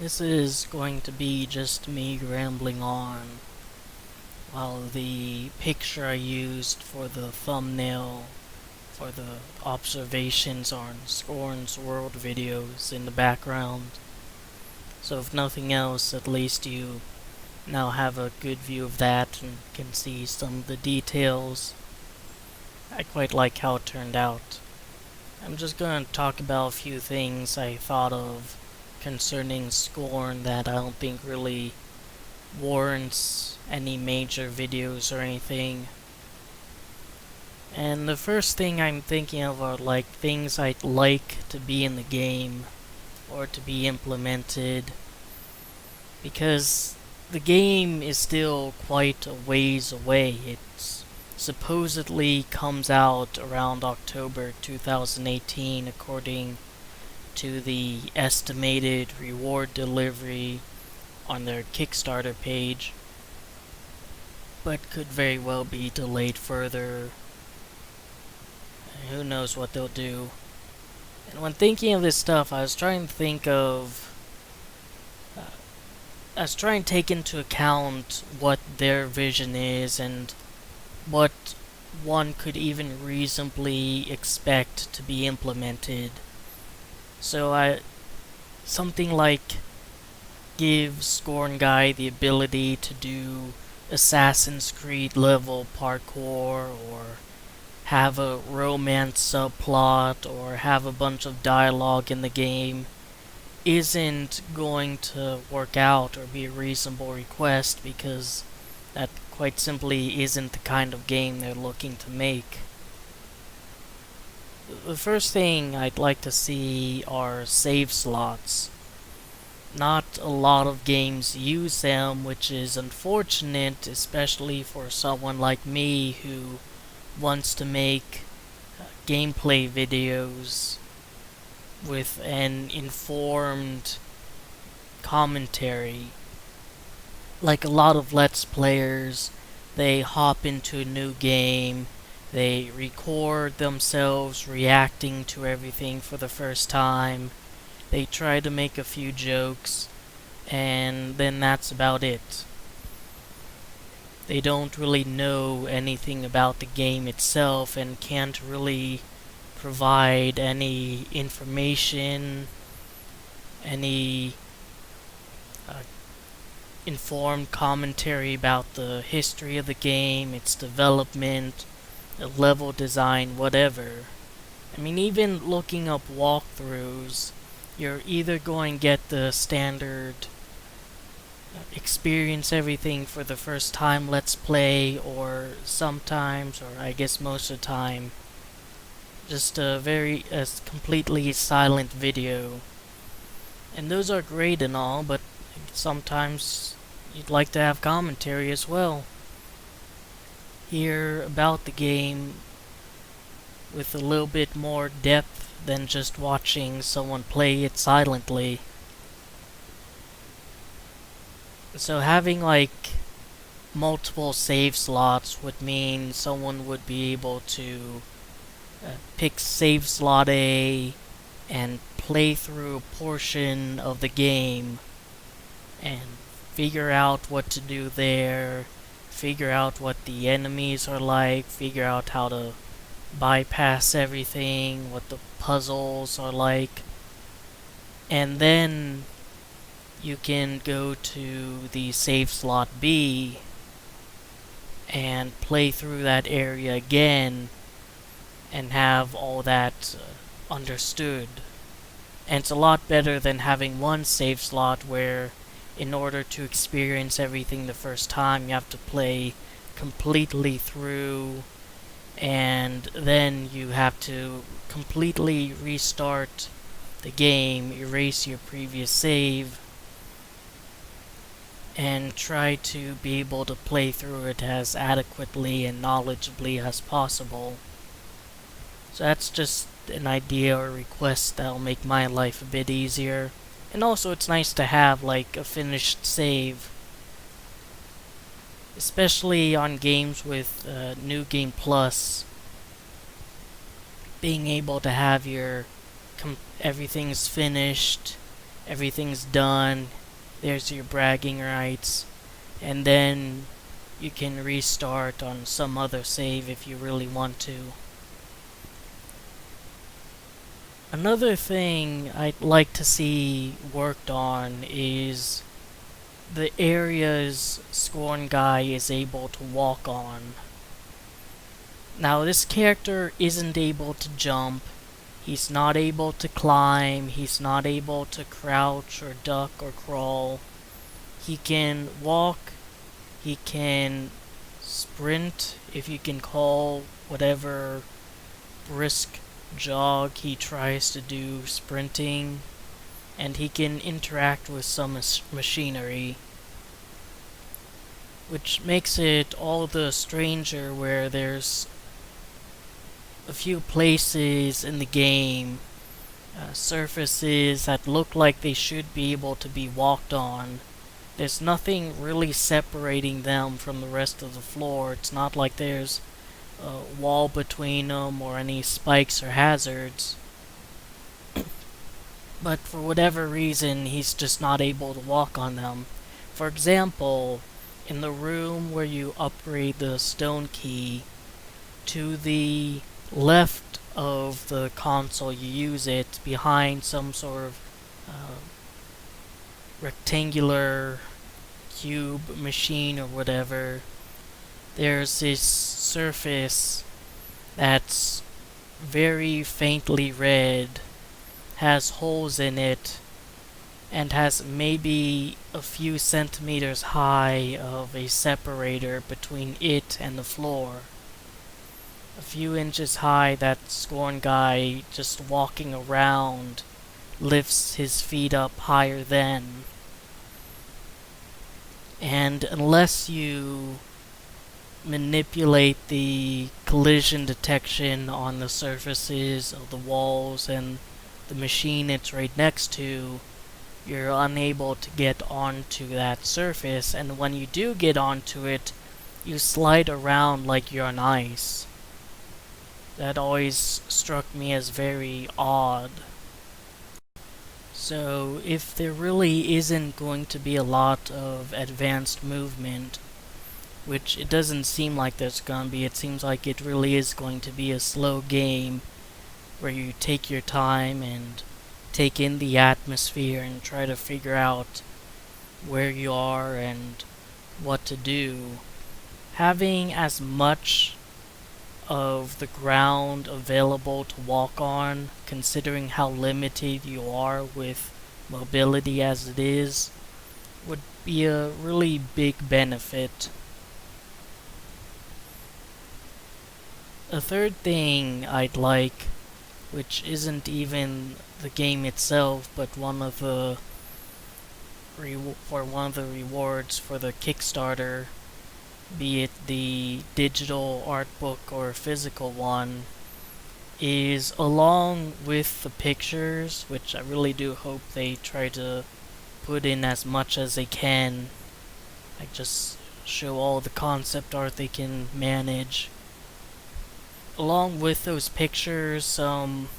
This is going to be just me rambling on, while the picture I used for the thumbnail for the observations on Scorn's world videos in the background. So if nothing else, at least you now have a good view of that and can see some of the details. I quite like how it turned out. I'm just going to talk about a few things I thought of concerning Scorn that I don't think really warrants any major videos or anything. And the first thing I'm thinking of are like things I'd like to be in the game or to be implemented, because the game is still quite a ways away. It's supposedly comes out around October 2018 according to the estimated reward delivery on their Kickstarter page, but could very well be delayed further. Who knows what they'll do. And when thinking of this stuff, I was trying to take into account what their vision is and what one could even reasonably expect to be implemented. So something like give Scorn Guy the ability to do Assassin's Creed level parkour, or have a romance subplot, or have a bunch of dialogue in the game, isn't going to work out or be a reasonable request, because that quite simply isn't the kind of game they're looking to make. The first thing I'd like to see are save slots. Not a lot of games use them, which is unfortunate, especially for someone like me who wants to make gameplay videos with an informed commentary. Like a lot of Let's Players, they hop into a new game, they record themselves reacting to everything for the first time, they try to make a few jokes, and then that's about it. They don't really know anything about the game itself and can't really provide any information, any informed commentary about the history of the game, its development, the level design, whatever. I mean, even looking up walkthroughs, you're either going to get the standard experience everything for the first time Let's Play, or sometimes, or I guess most of the time, just a completely silent video. And those are great and all, but sometimes you'd like to have commentary as well. Hear about the game with a little bit more depth than just watching someone play it silently. So having like multiple save slots would mean someone would be able to pick save slot A and play through a portion of the game and figure out what to do there, figure out what the enemies are like, figure out how to bypass everything, what the puzzles are like, and then you can go to the save slot B and play through that area again and have all that understood. And it's a lot better than having one save slot where, in order to experience everything the first time, you have to play completely through, and then you have to completely restart the game, erase your previous save, and try to be able to play through it as adequately and knowledgeably as possible. So that's just an idea or request that'll make my life a bit easier. And also it's nice to have like a finished save, especially on games with New Game Plus. Being able to have your everything's finished, everything's done, there's your bragging rights, and then you can restart on some other save if you really want to. Another thing I'd like to see worked on is the areas Scorn Guy is able to walk on. Now, this character isn't able to jump, he's not able to climb, he's not able to crouch or duck or crawl. He can walk, he can sprint, if you can call whatever brisk jog he tries to do sprinting, and he can interact with some machinery, which makes it all the stranger where there's a few places in the game, surfaces that look like they should be able to be walked on. There's nothing really separating them from the rest of the floor. It's not like there's a wall between them or any spikes or hazards. But for whatever reason, he's just not able to walk on them. For example, in the room where you upgrade the stone key, to the left of the console you use it, behind some sort of rectangular cube machine or whatever, there's this surface that's very faintly red, has holes in it, and has maybe a few centimeters high of a separator between it and the floor. A few inches high, that Scorn Guy just walking around lifts his feet up higher than. And unless you manipulate the collision detection on the surfaces of the walls and the machine it's right next to, you're unable to get onto that surface, and when you do get onto it, you slide around like you're on ice. That always struck me as very odd. So, if there really isn't going to be a lot of advanced movement, which it doesn't seem like there's going to be, it seems like it really is going to be a slow game where you take your time and take in the atmosphere and try to figure out where you are and what to do. Having as much of the ground available to walk on, considering how limited you are with mobility as it is, would be a really big benefit. A third thing I'd like, which isn't even the game itself, but one of the rewards for the Kickstarter, be it the digital art book or physical one, is along with the pictures, which I really do hope they try to put in as much as they can, like just show all the concept art they can manage. Along with those pictures, some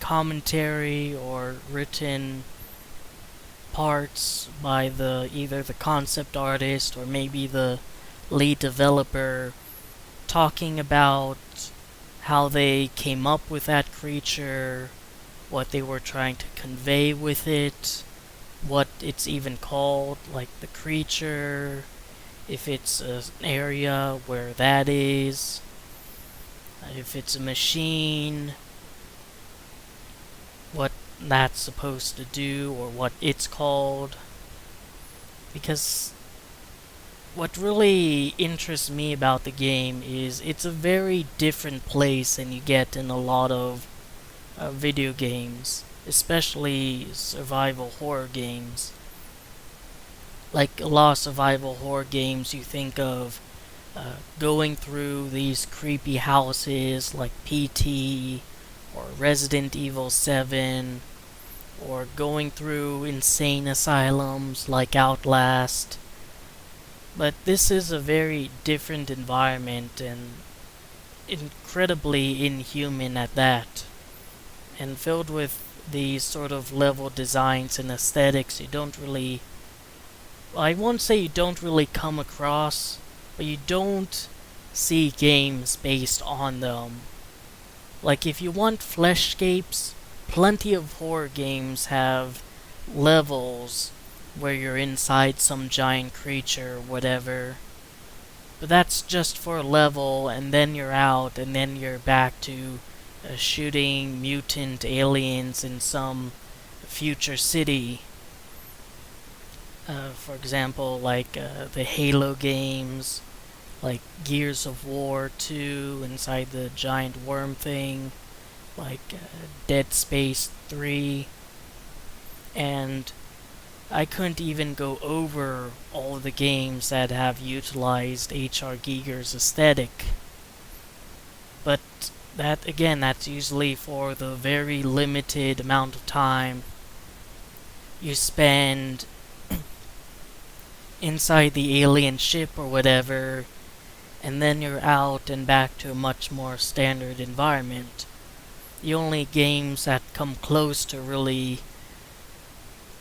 commentary or written parts by either the concept artist or maybe the lead developer, talking about how they came up with that creature, what they were trying to convey with it, what it's even called, like the creature, if it's an area where that is, if it's a machine, what that's supposed to do or what it's called. Because what really interests me about the game is it's a very different place than you get in a lot of video games, especially survival horror games. Like a lot of survival horror games, you think of going through these creepy houses like PT or Resident Evil 7, or going through insane asylums like Outlast. But this is a very different environment, and incredibly inhuman at that, and filled with these sort of level designs and aesthetics you don't really, I won't say you don't really come across, but you don't see games based on them. Like if you want fleshscapes, plenty of horror games have levels where you're inside some giant creature or whatever. But that's just for a level, and then you're out, and then you're back to shooting mutant aliens in some future city. For example, like the Halo games, like Gears of War 2 inside the giant worm thing, like Dead Space 3, and I couldn't even go over all of the games that have utilized H.R. Giger's aesthetic. But that, again, that's usually for the very limited amount of time you spend inside the alien ship or whatever, and then you're out and back to a much more standard environment. The only games that come close to really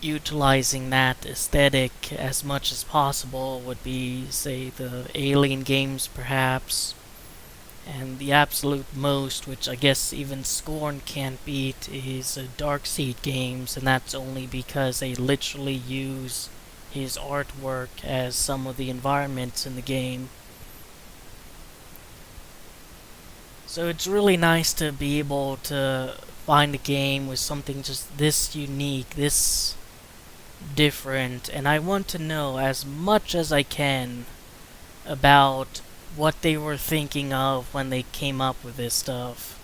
utilizing that aesthetic as much as possible would be, say, the Alien games perhaps, and the absolute most, which I guess even Scorn can't beat, is Darkseid games, and that's only because they literally use his artwork as some of the environments in the game. So it's really nice to be able to find a game with something just this unique, this different, and I want to know as much as I can about what they were thinking of when they came up with this stuff.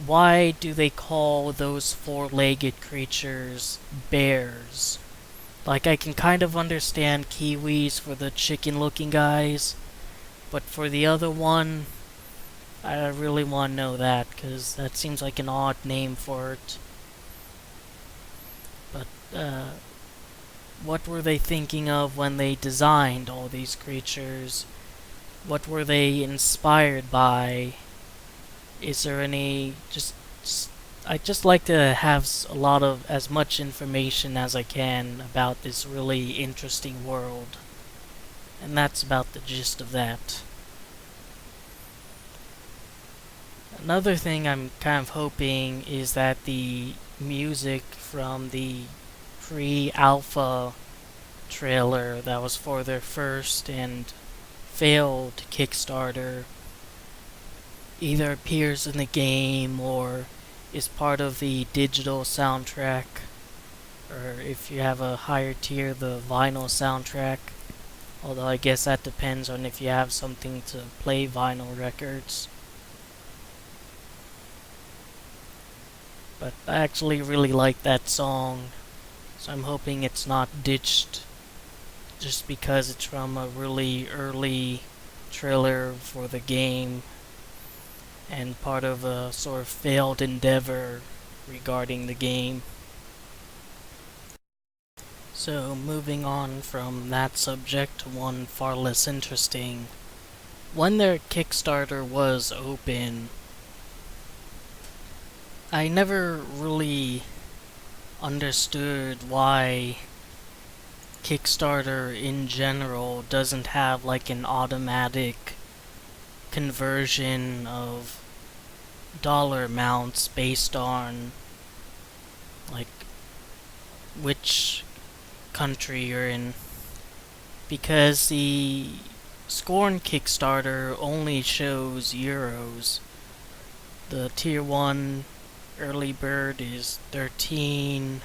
Why do they call those four-legged creatures bears? Like, I can kind of understand kiwis for the chicken-looking guys, but for the other one, I really want to know that, because that seems like an odd name for it. But, what were they thinking of when they designed all these creatures? What were they inspired by? Is there any, I just like to have a lot of, as much information as I can about this really interesting world. And that's about the gist of that. Another thing I'm kind of hoping is that the music from the pre-alpha trailer that was for their first and failed Kickstarter either appears in the game or is part of the digital soundtrack, or if you have a higher tier, the vinyl soundtrack. Although I guess that depends on if you have something to play vinyl records. But I actually really like that song, so I'm hoping it's not ditched just because it's from a really early trailer for the game and part of a sort of failed endeavor regarding the game. So moving on from that subject to one far less interesting. When their Kickstarter was open, I never really understood why Kickstarter in general doesn't have like an automatic conversion of dollar amounts based on like which country you're in, because the Scorn Kickstarter only shows euros. The tier 1 early bird is 13,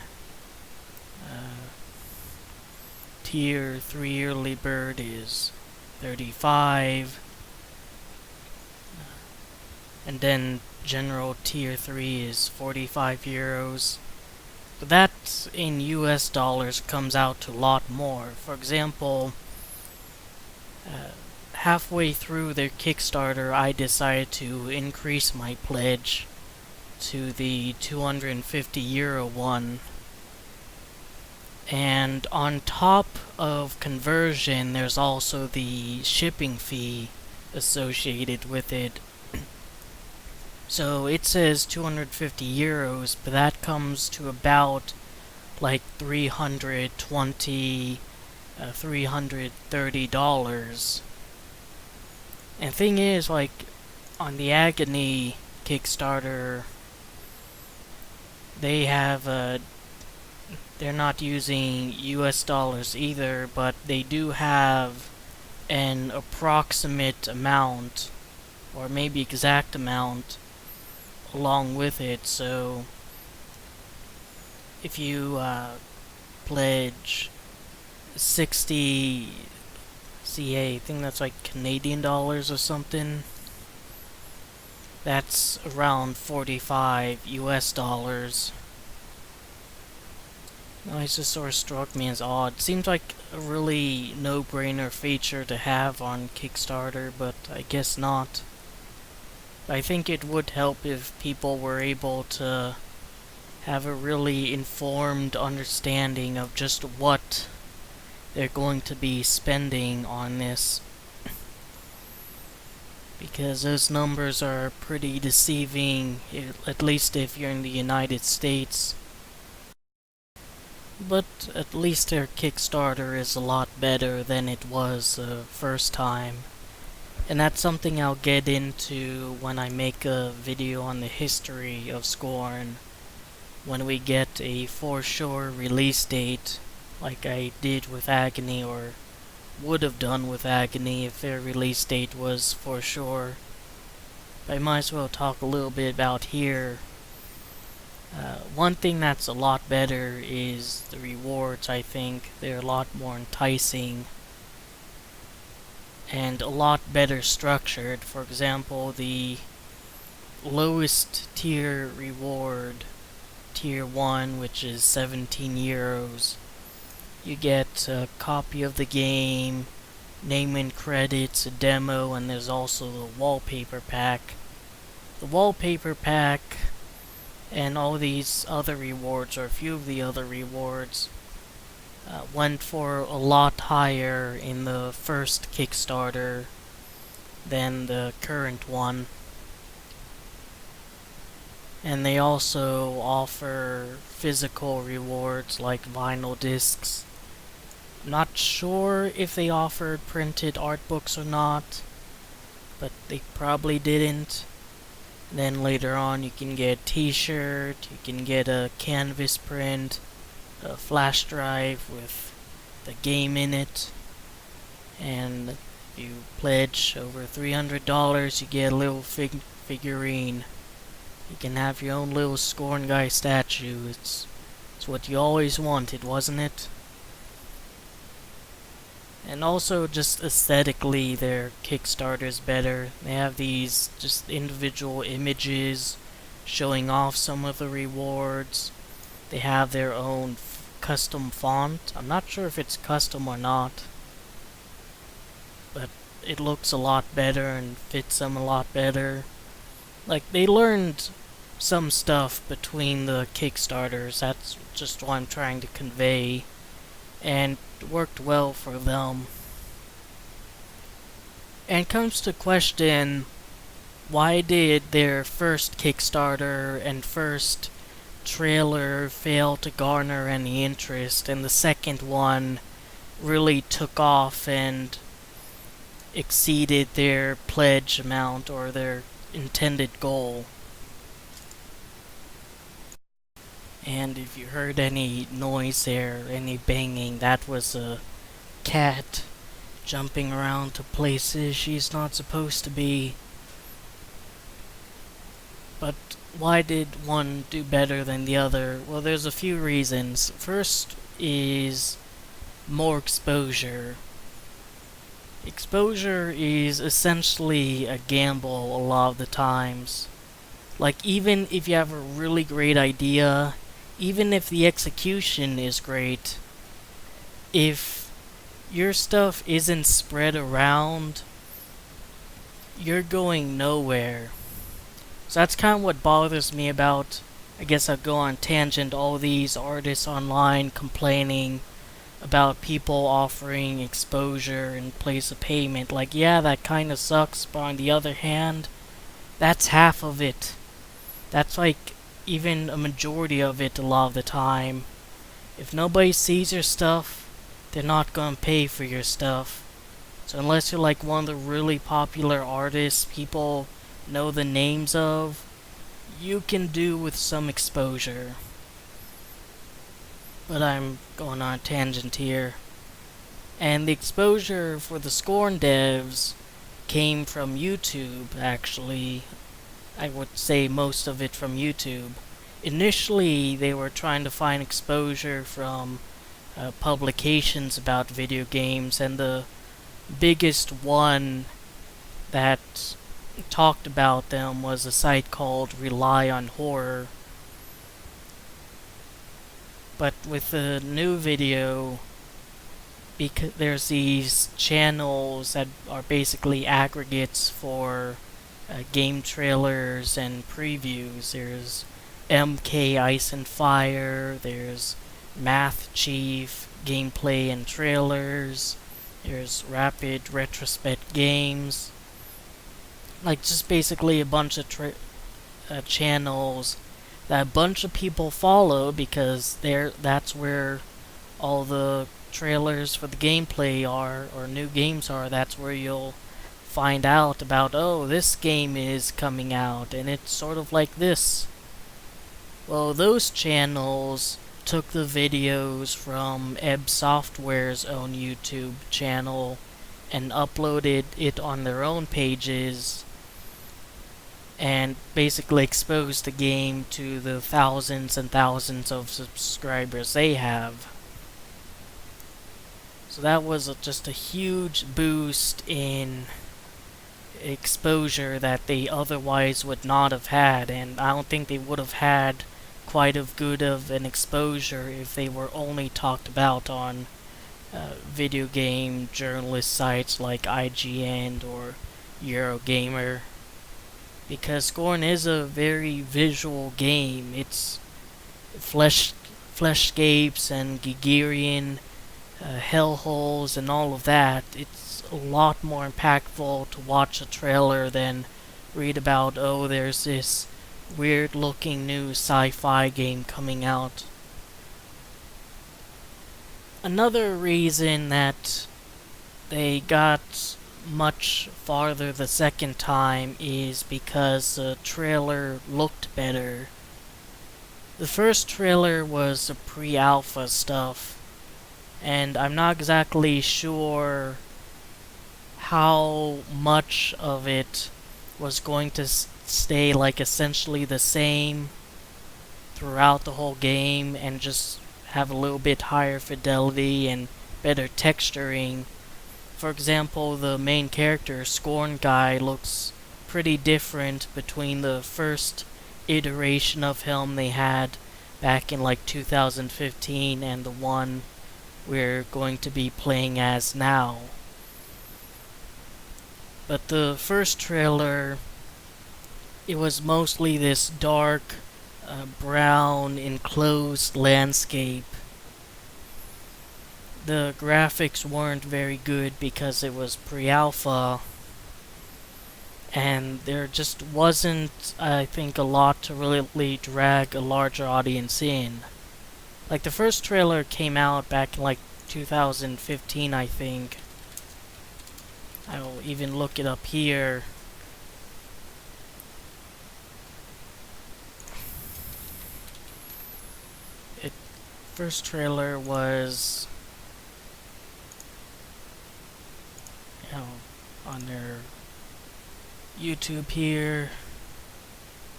tier 3 early bird is 35, and then general tier 3 is 45 euros. But that in US dollars comes out to a lot more. For example, halfway through their Kickstarter, I decided to increase my pledge to the 250 euro one. And on top of conversion, there's also the shipping fee associated with it. So it says 250 euros, but that comes to about like 320, $330. And thing is, like, on the Agony Kickstarter, they have they're not using US dollars either, but they do have an approximate amount, or maybe exact amount, along with it. So if you pledge 60 CA, I think that's like Canadian dollars or something, that's around 45 US dollars. No, it just sort of struck me as odd. Seems like a really no-brainer feature to have on Kickstarter, but I guess not. I think it would help if people were able to have a really informed understanding of just what they're going to be spending on this. Because those numbers are pretty deceiving, at least if you're in the United States. But at least their Kickstarter is a lot better than it was the first time. And that's something I'll get into when I make a video on the history of Scorn. When we get a for sure release date, like I did with Agony, or would have done with Agony if their release date was for sure. But I might as well talk a little bit about here. One thing that's a lot better is the rewards. I think they're a lot more enticing and a lot better structured. For example, the lowest tier reward, tier 1, which is 17 euros, you get a copy of the game, name and credits, a demo, and there's also the wallpaper pack. The wallpaper pack and all these other rewards, or a few of the other rewards, went for a lot higher in the first Kickstarter than the current one. And they also offer physical rewards like vinyl discs. I'm not sure if they offered printed art books or not, but they probably didn't. Then later on you can get a t-shirt, you can get a canvas print, a flash drive with the game in it, and if you pledge over $300 you get a little figurine. You can have your own little Scorn guy statue. It's what you always wanted, wasn't it? And also, just aesthetically, their Kickstarter's better. They have these just individual images showing off some of the rewards. They have their own custom font. I'm not sure if it's custom or not, but it looks a lot better and fits them a lot better. Like, they learned some stuff between the Kickstarters. That's just what I'm trying to convey. And it worked well for them. And comes to question, why did their first Kickstarter and first trailer fail to garner any interest, and the second one really took off and exceeded their pledge amount or their intended goal? And if you heard any noise there, any banging, that was a cat jumping around to places she's not supposed to be. But why did one do better than the other? Well, there's a few reasons. First is more exposure. Exposure is essentially a gamble a lot of the times. Like, even if you have a really great idea, even if the execution is great, if your stuff isn't spread around, you're going nowhere. So that's kind of what bothers me about, I guess I'll go on tangent, all these artists online complaining about people offering exposure in place of payment. Like, yeah, that kind of sucks, but on the other hand, That's half of it. That's like even a majority of it a lot of the time. If nobody sees your stuff, they're not gonna pay for your stuff. So unless you're like one of the really popular artists people know the names of, you can do with some exposure. But I'm going on a tangent here. And the exposure for the Scorn devs came from YouTube, actually. I would say most of it from YouTube. Initially, they were trying to find exposure from publications about video games, and the biggest one that talked about them was a site called Rely on Horror. But with the new video, because there's these channels that are basically aggregates for game trailers and previews. There's MK Ice and Fire, there's Math Chief, Gameplay and Trailers, there's Rapid Retrospect Games. Like, just basically a bunch of channels that a bunch of people follow because that's where all the trailers for the gameplay are, or new games are. That's where you'll find out about, oh, this game is coming out and it's sort of like this. Well, those channels took the videos from Ebb Software's own YouTube channel and uploaded it on their own pages and basically exposed the game to the thousands and thousands of subscribers they have. So that was just a huge boost in exposure that they otherwise would not have had, and I don't think they would have had quite as good of an exposure if they were only talked about on video game journalist sites like IGN or Eurogamer. Because Scorn is a very visual game. It's fleshscapes and Gigerian hellholes and all of that. It's a lot more impactful to watch a trailer than read about, oh, there's this weird looking new sci-fi game coming out. Another reason that they got much farther the second time is because the trailer looked better. The first trailer was the pre-alpha stuff, and I'm not exactly sure how much of it was going to stay like essentially the same throughout the whole game and just have a little bit higher fidelity and better texturing. For example, the main character, Scorn guy, looks pretty different between the first iteration of him they had back in like 2015 and the one we're going to be playing as now. But the first trailer, it was mostly this dark, brown, enclosed landscape. The graphics weren't very good because it was pre-alpha, and there just wasn't, I think, a lot to really drag a larger audience in. Like, the first trailer came out back in like 2015, I think. I'll even look it up here. First trailer was, on their YouTube here.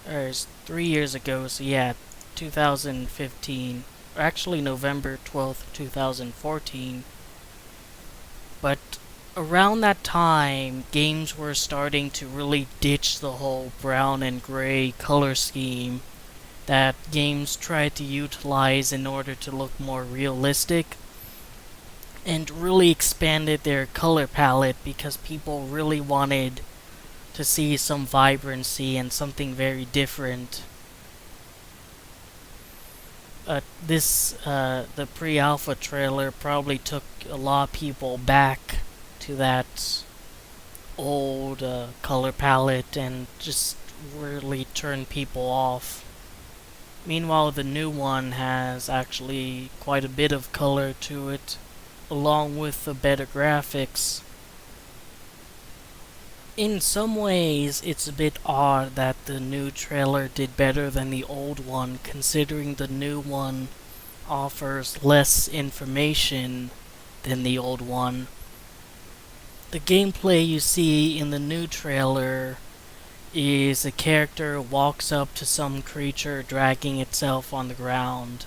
It's 3 years ago, so yeah, 2015. Or actually November 12th, 2014. But around that time, games were starting to really ditch the whole brown and gray color scheme that games tried to utilize in order to look more realistic, and really expanded their color palette because people really wanted to see some vibrancy and something very different. The pre-alpha trailer probably took a lot of people back to that old color palette and just really turned people off. Meanwhile, the new one has actually quite a bit of color to it, along with the better graphics. In some ways, it's a bit odd that the new trailer did better than the old one, considering the new one offers less information than the old one. The gameplay you see in the new trailer is a character walks up to some creature dragging itself on the ground,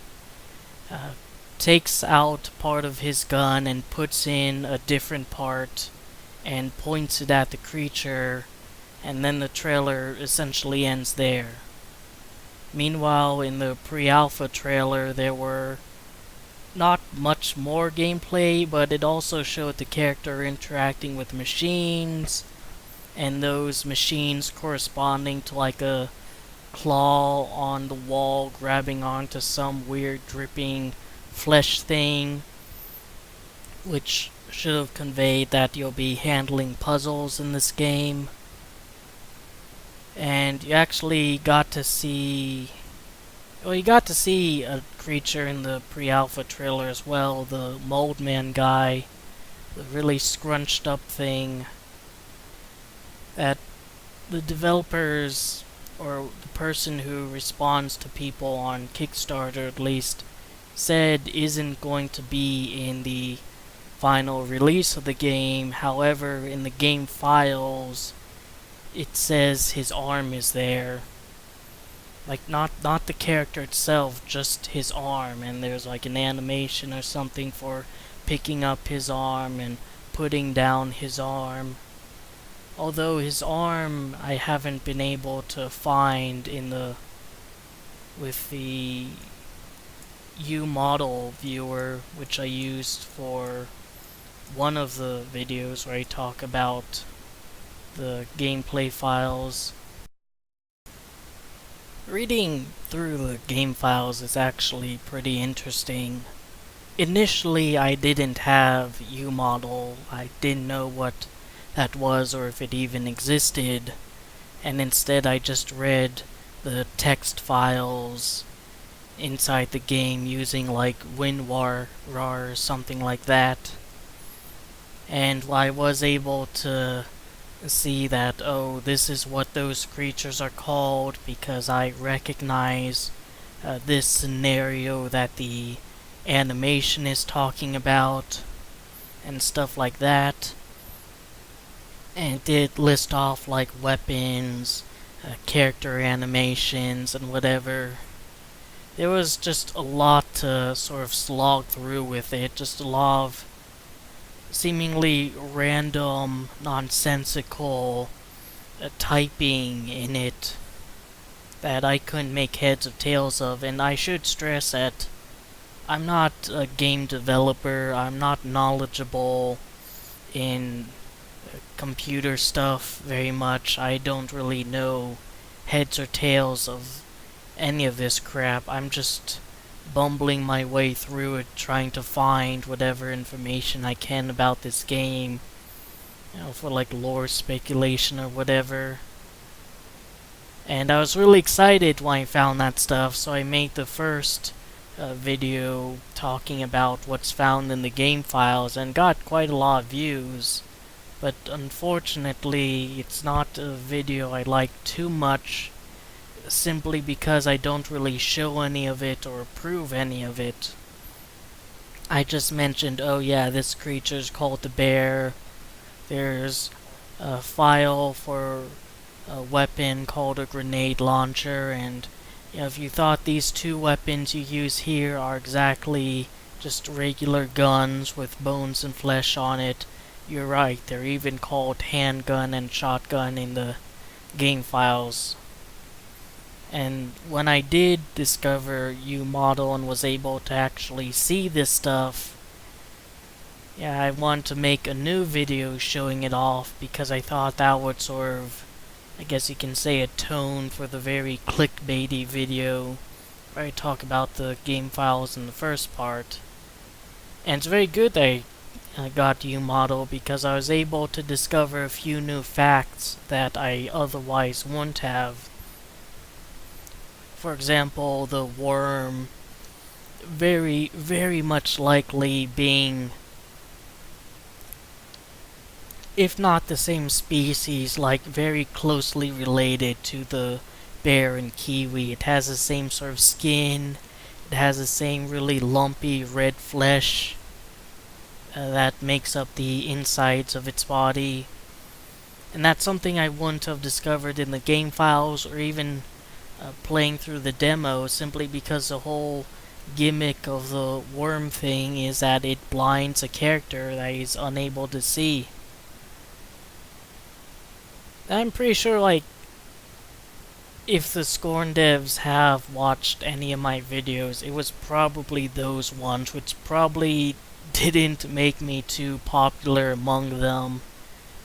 uh, takes out part of his gun and puts in a different part and points it at the creature, and then the trailer essentially ends there. Meanwhile, in the pre-alpha trailer, there were not much more gameplay, but it also showed the character interacting with machines, and those machines corresponding to like a claw on the wall grabbing onto some weird dripping flesh thing, which should have conveyed that you'll be handling puzzles in this game. And you actually got to see... Well, you got to see a creature in the pre-alpha trailer as well, the Mold Man guy, the really scrunched up thing that the developers, or the person who responds to people on Kickstarter at least, said isn't going to be in the final release of the game. However, in the game files, it says his arm is there. Like, not the character itself, just his arm, and there's like an animation or something for picking up his arm and putting down his arm. Although his arm I haven't been able to find with the U-model viewer, which I used for one of the videos where I talk about the gameplay files. Reading through the game files is actually pretty interesting. Initially, I didn't have U-model. I didn't know what that was or if it even existed, and instead I just read the text files inside the game using like WinRAR or something like that. And I was able to see that, oh, this is what those creatures are called because I recognize this scenario that the animation is talking about and stuff like that. And it did list off like weapons, character animations, and whatever. There was just a lot to sort of slog through with it, just a lot of seemingly random, nonsensical typing in it that I couldn't make heads or tails of. And I should stress that I'm not a game developer, I'm not knowledgeable in computer stuff very much. I don't really know heads or tails of any of this crap. I'm just bumbling my way through it, trying to find whatever information I can about this game, for like lore speculation or whatever. And I was really excited when I found that stuff, so I made the first video talking about what's found in the game files and got quite a lot of views. But unfortunately, it's not a video I like too much, simply because I don't really show any of it or prove any of it. I just mentioned, oh yeah, this creature's called the bear. There's a file for a weapon called a grenade launcher, and if you thought these two weapons you use here are exactly just regular guns with bones and flesh on it, you're right. They're even called handgun and shotgun in the game files. And when I did discover U-model and was able to actually see this stuff, yeah, I wanted to make a new video showing it off because I thought that would sort of, I guess you can say, atone for the very clickbaity video where I talk about the game files in the first part. And it's very good that I got U model because I was able to discover a few new facts that I otherwise wouldn't have. For example, the worm very, very much likely being, if not the same species, like very closely related to the bear and kiwi. It has the same sort of skin, it has the same really lumpy red flesh that makes up the insides of its body. And that's something I wouldn't have discovered in the game files or even playing through the demo, simply because the whole gimmick of the worm thing is that it blinds a character that he's unable to see. I'm pretty sure, like, if the Scorn devs have watched any of my videos, it was probably those ones, which probably didn't make me too popular among them,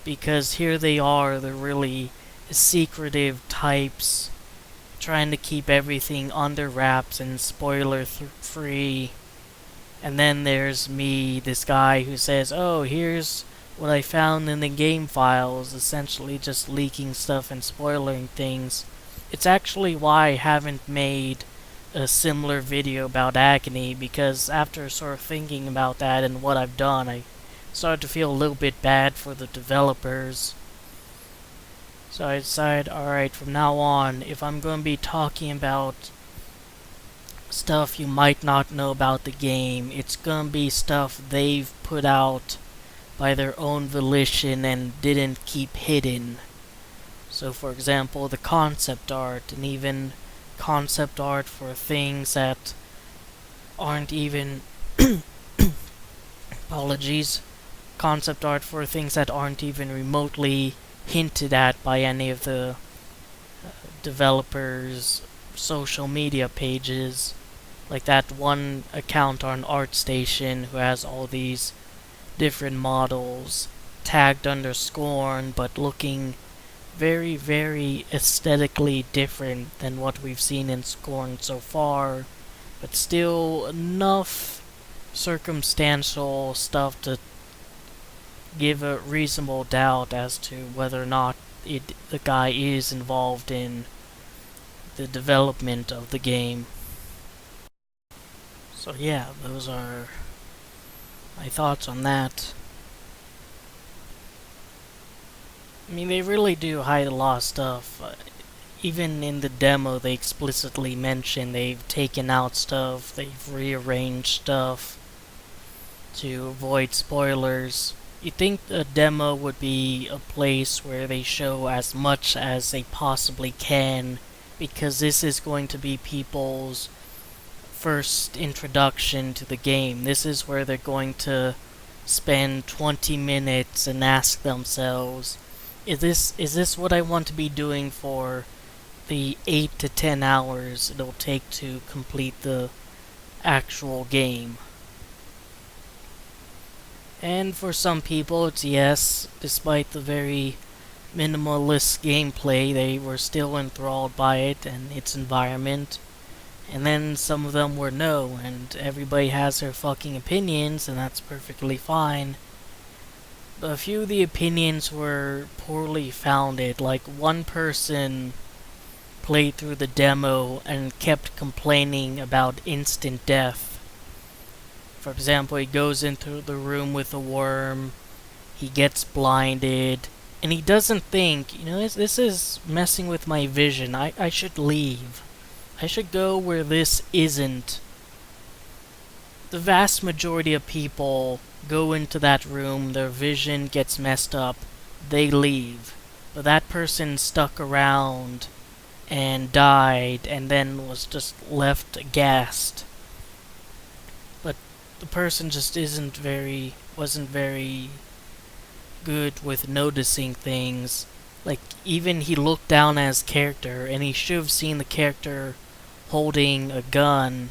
because here they are, the really secretive types, trying to keep everything under wraps and spoiler free. And then there's me, this guy who says, oh, here's what I found in the game files, essentially just leaking stuff and spoiling things. It's actually why I haven't made a similar video about Agony, because after sort of thinking about that and what I've done, I started to feel a little bit bad for the developers. So I decided, alright, from now on, if I'm going to be talking about stuff you might not know about the game, it's going to be stuff they've put out by their own volition and didn't keep hidden. So for example, the concept art, and even concept art for things that aren't even apologies, concept art for things that aren't even remotely hinted at by any of the developers' social media pages. Like that one account on ArtStation who has all these different models tagged under Scorn, but looking very, very aesthetically different than what we've seen in Scorn so far, but still enough circumstantial stuff to give a reasonable doubt as to whether or not the guy is involved in the development of the game. So yeah, those are my thoughts on that. I mean, they really do hide a lot of stuff. Even in the demo, they explicitly mention they've taken out stuff, they've rearranged stuff to avoid spoilers. You think a demo would be a place where they show as much as they possibly can, because this is going to be people's first introduction to the game. This is where they're going to spend 20 minutes and ask themselves, is this what I want to be doing for the 8 to 10 hours it'll take to complete the actual game? And for some people it's yes, despite the very minimalist gameplay, they were still enthralled by it and its environment. And then some of them were no, and everybody has their fucking opinions, and that's perfectly fine. But a few of the opinions were poorly founded. Like, one person played through the demo and kept complaining about instant death. For example, he goes into the room with a worm, he gets blinded, and he doesn't think, you know, this is messing with my vision, I should leave. I should go where this isn't. The vast majority of people go into that room, their vision gets messed up, they leave. But that person stuck around and died and then was just left aghast. But the person just wasn't very good with noticing things. Like, even he looked down at his character and he should have seen the character holding a gun,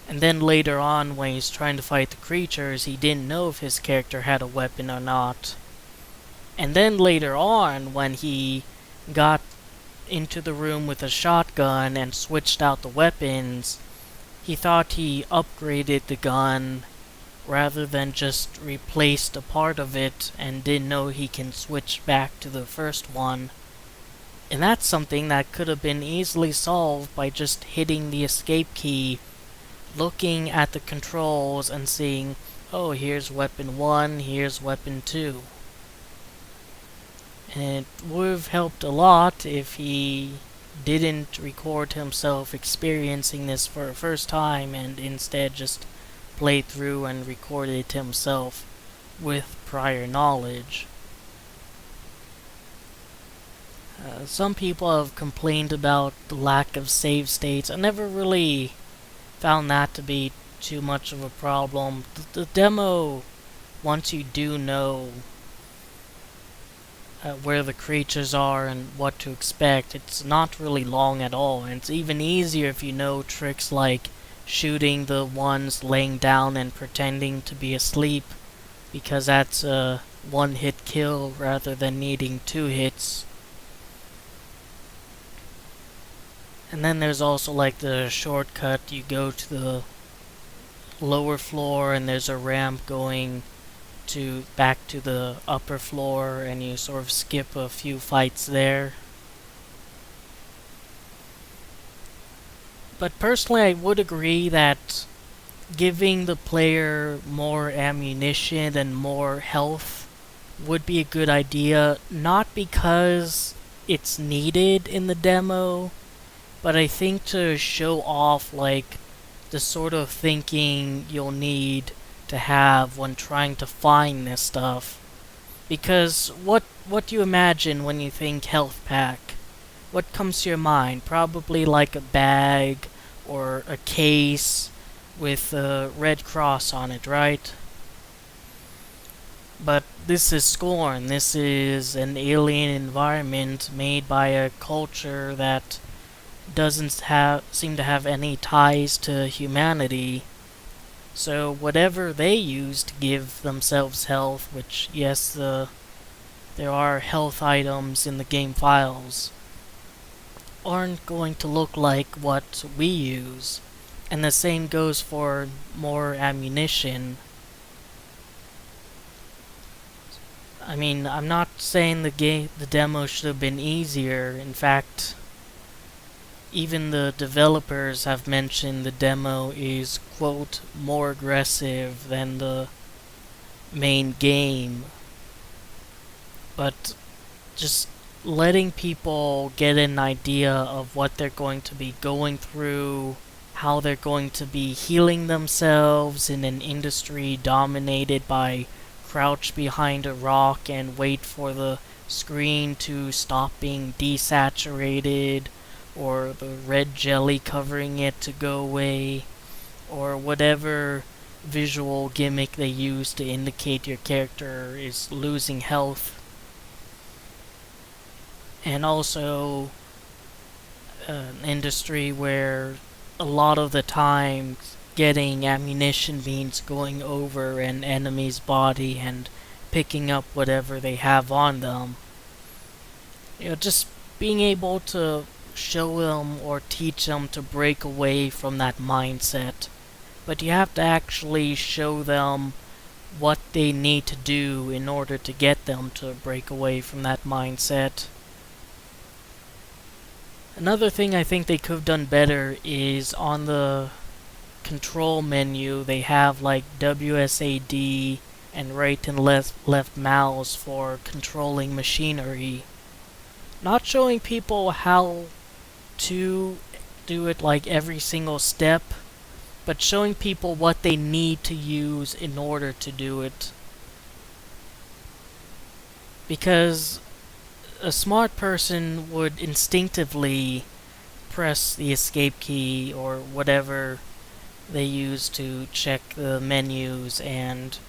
and then later on when he's trying to fight the creatures, he didn't know if his character had a weapon or not. And then later on when he got into the room with a shotgun and switched out the weapons, he thought he upgraded the gun rather than just replaced a part of it and didn't know he can switch back to the first one. And that's something that could have been easily solved by just hitting the escape key, looking at the controls and seeing, oh, here's weapon 1, here's weapon 2. And it would have helped a lot if he didn't record himself experiencing this for the first time and instead just played through and recorded it himself with prior knowledge. Some people have complained about the lack of save states. I never really found that to be too much of a problem. The demo, once you do know where the creatures are and what to expect, it's not really long at all. And it's even easier if you know tricks like shooting the ones laying down and pretending to be asleep, because that's a one-hit kill rather than needing 2 hits. And then there's also like the shortcut. You go to the lower floor and there's a ramp going back to the upper floor, and you sort of skip a few fights there. But personally, I would agree that giving the player more ammunition and more health would be a good idea, not because it's needed in the demo, but I think to show off like the sort of thinking you'll need to have when trying to find this stuff. Because what do you imagine when you think health pack? What comes to your mind? Probably like a bag or a case with a red cross on it, right? But this is Scorn. This is an alien environment made by a culture that doesn't seem to have any ties to humanity. So whatever they use to give themselves health, which yes, there are health items in the game files, aren't going to look like what we use. And the same goes for more ammunition. I mean, I'm not saying the demo should have been easier. In fact, even the developers have mentioned the demo is, quote, more aggressive than the main game. But just letting people get an idea of what they're going to be going through, how they're going to be healing themselves in an industry dominated by crouch behind a rock and wait for the screen to stop being desaturated, or the red jelly covering it to go away, or whatever visual gimmick they use to indicate your character is losing health. And also an industry where a lot of the time getting ammunition means going over an enemy's body and picking up whatever they have on them. Just being able to show them or teach them to break away from that mindset. But you have to actually show them what they need to do in order to get them to break away from that mindset. Another thing I think they could have done better is on the control menu they have like WSAD and right and left mouse for controlling machinery. Not showing people how to do it like every single step, but showing people what they need to use in order to do it. Because a smart person would instinctively press the escape key or whatever they use to check the menus and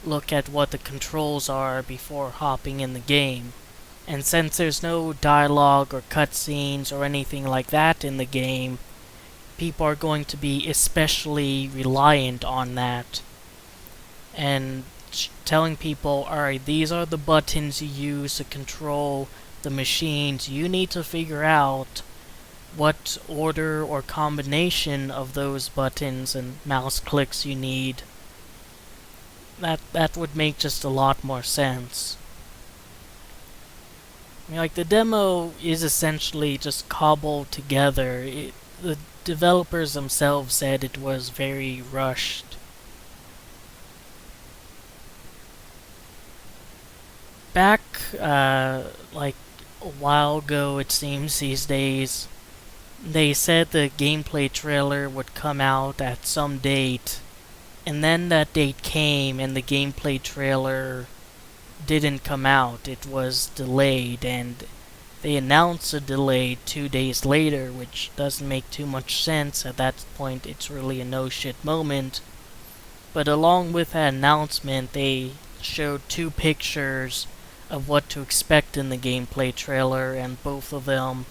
look at what the controls are before hopping in the game. And since there's no dialogue or cutscenes or anything like that in the game, people are going to be especially reliant on that. And telling people, alright, these are the buttons you use to control the machines. You need to figure out what order or combination of those buttons and mouse clicks you need. That would make just a lot more sense. I mean, like, the demo is essentially just cobbled together. The developers themselves said it was very rushed. Back, like, a while ago, it seems these days, they said the gameplay trailer would come out at some date, and then that date came and the gameplay trailer didn't come out. It was delayed, and they announced a delay 2 days later, which doesn't make too much sense. At that point, it's really a no shit moment. But along with that announcement, they showed two pictures of what to expect in the gameplay trailer, and both of them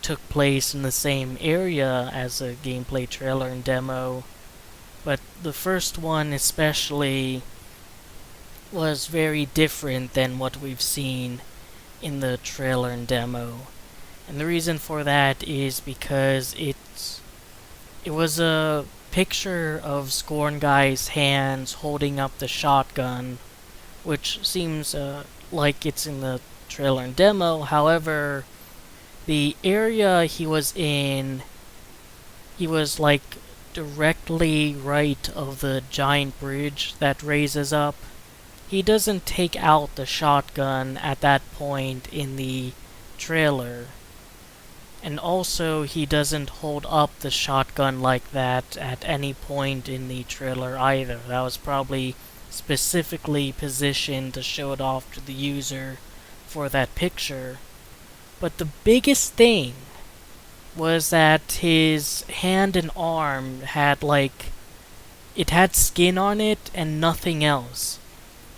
took place in the same area as a gameplay trailer and demo. But the first one especially was very different than what we've seen in the trailer and demo. And the reason for that is because it was a picture of Scorn Guy's hands holding up the shotgun, which seems like it's in the trailer and demo. However, the area he was in, he was like directly right of the giant bridge that raises up. He doesn't take out the shotgun at that point in the trailer. And also, he doesn't hold up the shotgun like that at any point in the trailer either. That was probably specifically positioned to show it off to the user for that picture. But the biggest thing was that his hand and arm had it had skin on it and nothing else.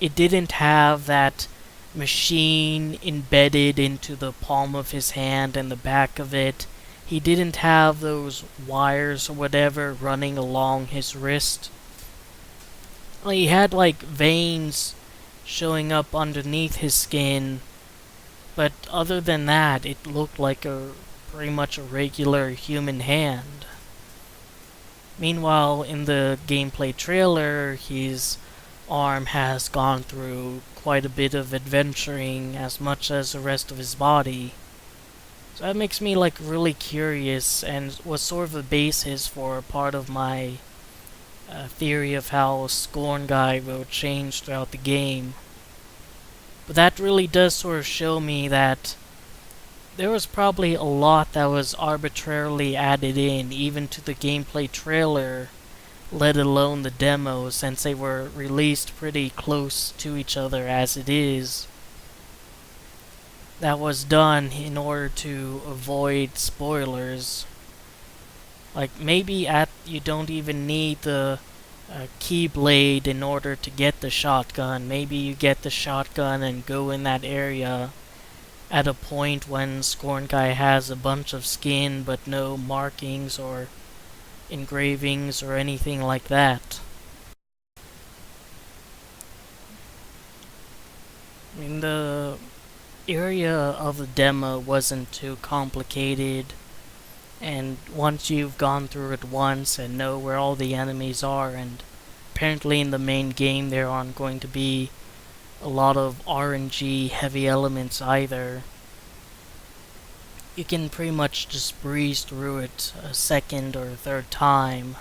It didn't have that machine embedded into the palm of his hand and the back of it. He didn't have those wires or whatever running along his wrist. He had veins showing up underneath his skin, but other than that, it looked like pretty much a regular human hand. Meanwhile, in the gameplay trailer, his arm has gone through quite a bit of adventuring, as much as the rest of his body. So that makes me really curious, and was sort of the basis for part of my theory of how Scorn Guy will change throughout the game. But that really does sort of show me that there was probably a lot that was arbitrarily added in, even to the gameplay trailer, let alone the demo, since they were released pretty close to each other as it is. That was done in order to avoid spoilers. Maybe you don't even need the keyblade in order to get the shotgun. Maybe you get the shotgun and go in that area at a point when Scorn Guy has a bunch of skin but no markings or engravings or anything like that. I mean, the area of the demo wasn't too complicated, and once you've gone through it once and know where all the enemies are, and apparently in the main game there aren't going to be a lot of RNG heavy elements either, you can pretty much just breeze through it a second or third time.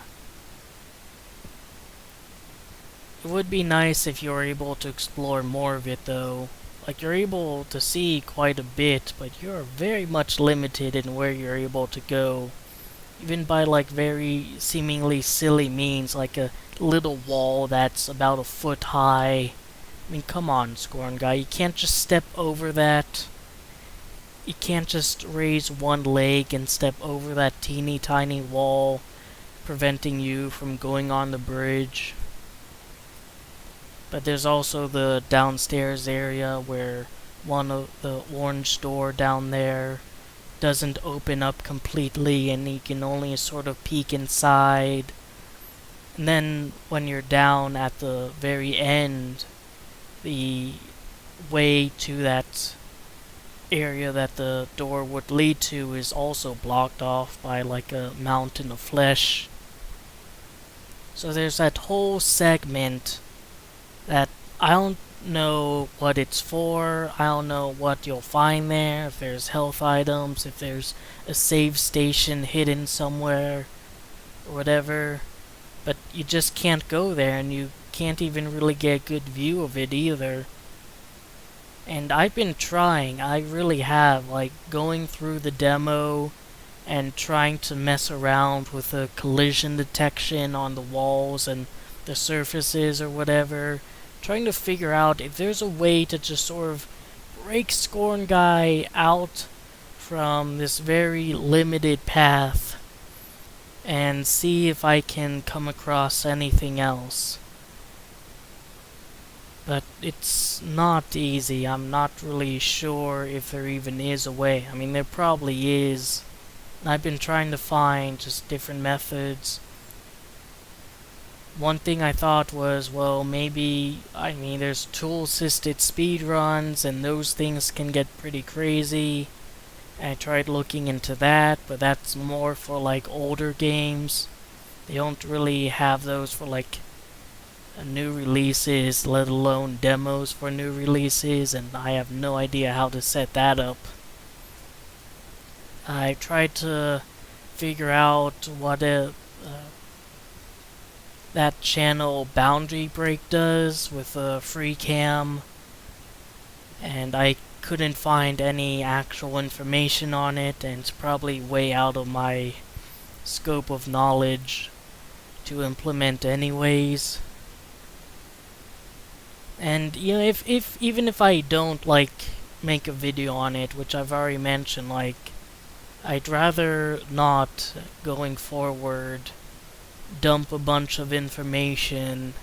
It would be nice if you were able to explore more of it though. You're able to see quite a bit, but you're very much limited in where you're able to go. Even by very seemingly silly means, like a little wall that's about a foot high. I mean, come on, Scorn Guy, you can't just step over that. You can't just raise one leg and step over that teeny tiny wall, preventing you from going on the bridge. But there's also the downstairs area where one of the orange door down there doesn't open up completely and you can only sort of peek inside. And then when you're down at the very end, the way to that area that the door would lead to is also blocked off by a mountain of flesh. So there's that whole segment that I don't know what it's for. I don't know what you'll find there, if there's health items, if there's a save station hidden somewhere, or whatever. But you just can't go there, and you can't even really get a good view of it either. And I've been trying, I really have, like going through the demo and trying to mess around with the collision detection on the walls and the surfaces or whatever, trying to figure out if there's a way to just sort of break Scorn Guy out from this very limited path and see if I can come across anything else. But it's not easy. I'm not really sure if there even is a way. I mean, there probably is. I've been trying to find just different methods. One thing I thought was, well, maybe, I mean, there's tool-assisted speedruns, and those things can get pretty crazy. I tried looking into that, but that's more for, like, older games. They don't really have those for, like, new releases, let alone demos for new releases, and I have no idea how to set that up. I tried to figure out what that channel boundary break does with a free cam, and I couldn't find any actual information on it, and it's probably way out of my scope of knowledge to implement anyways. And you know, if even if I don't like make a video on it, which I've already mentioned, like I'd rather not going forward dump a bunch of information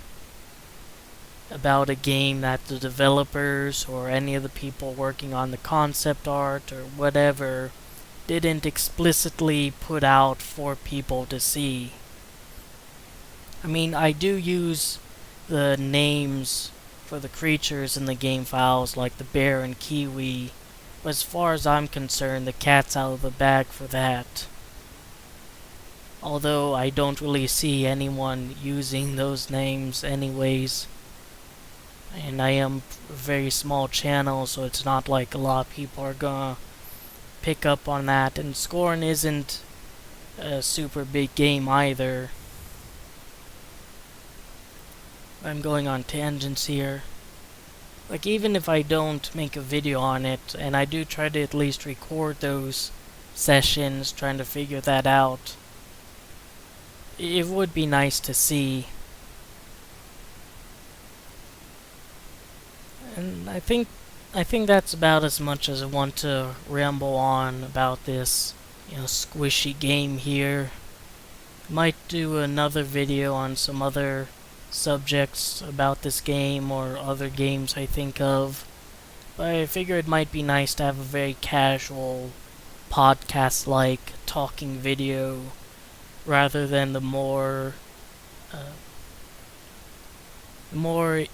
about a game that the developers or any of the people working on the concept art or whatever didn't explicitly put out for people to see. I mean, I do use the names for the creatures in the game files, like the bear and kiwi, but as far as I'm concerned, the cat's out of the bag for that. Although I don't really see anyone using those names anyways. And I am a very small channel, so it's not like a lot of people are gonna pick up on that. And Scorn isn't a super big game either. I'm going on tangents here. Like, even if I don't make a video on it, and I do try to at least record those sessions, trying to figure that out, it would be nice to see. And I think that's about as much as I want to ramble on about this, squishy game here. Might do another video on some other subjects about this game or other games I think of. But I figure it might be nice to have a very casual podcast-like talking video rather than the more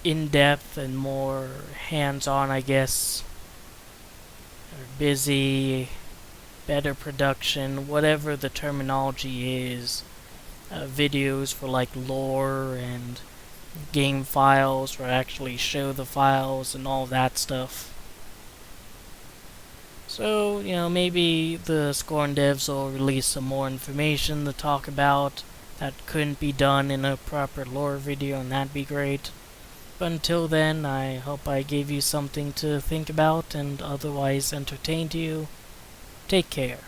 in-depth and more hands-on, I guess, or busy, better production, whatever the terminology is, videos for like lore and game files or actually show the files and all that stuff. So, maybe the Scorn devs will release some more information to talk about that couldn't be done in a proper lore video, and that'd be great. But until then, I hope I gave you something to think about and otherwise entertained you. Take care.